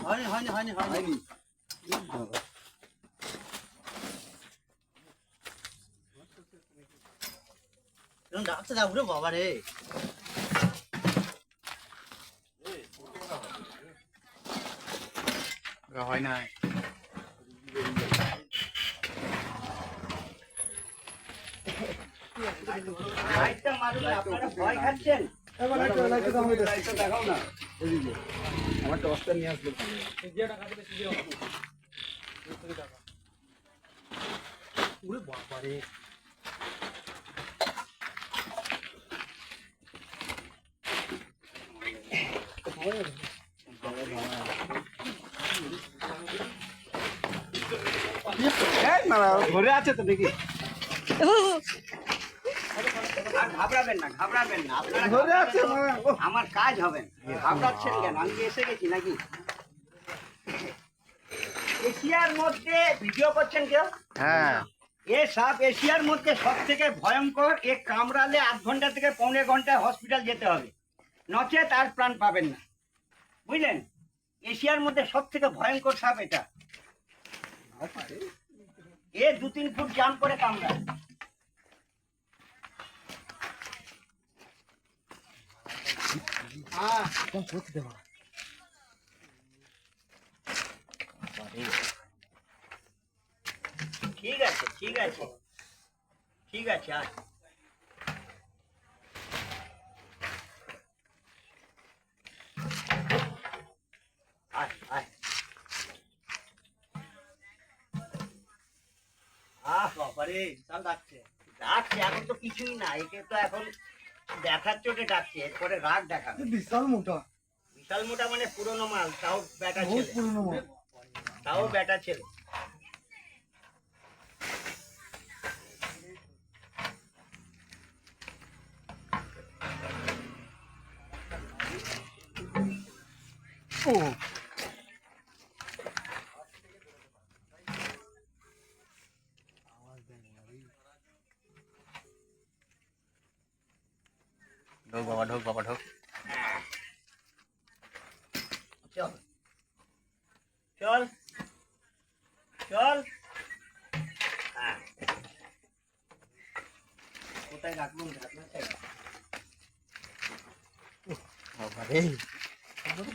হয়নি। ডাকতে যাবো রে বাবা রে। হয় না ভয় খাচ্ছেন? দেখাও না, আমার টসটা নিয়ে আসবে। বাবারে ধরে আছে তো দেখি। ঘাবড়াবেন না, ঘাবড়াবেন না, আমার কাজ হবে। ঘাবড়াচ্ছেন কেন? আমি এসে গেছি নাকি? এশিয়ার মধ্যে ভিডিও করছেন কেউ? হ্যাঁ। এ সাপ এশিয়ার মধ্যে সব থেকে ভয়ঙ্কর। এ কামড়ালে 8 ঘন্টা থেকে 1.25 ঘন্টায় হসপিটাল যেতে হবে, নচেত আর প্রাণ পাবেন না, বুঝলেন? এশিয়ার মধ্যে সব থেকে ভয়ঙ্কর সাপ এটা। এ 2-3 ফুট জাম করে কামড়ায়। ঠিক আছে, ঠিক আছে, ঠিক আছে। বাবারে ডাকছে, ডাকছে। এখন তো কিছুই না, একে তো এখন দেখার চোটে ডাকছে, এরপরে রাগ দেখাবে। বিশাল মোটা, বিশাল মোটা মানে পুরনো মাল, তাও বেটা ছেলে, পুরনো মাল, তাও বেটা ছেলে। ও ঢোক বাবা, ঢোক বাবা, ঢোক। চল চল চল। কোথায় রাখবো?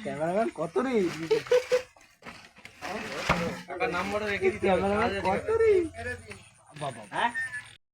ক্যামেরাম্যান কত রে? নাম্বার রেখে দিতে হবে। কত রে বাবা? হ্যাঁ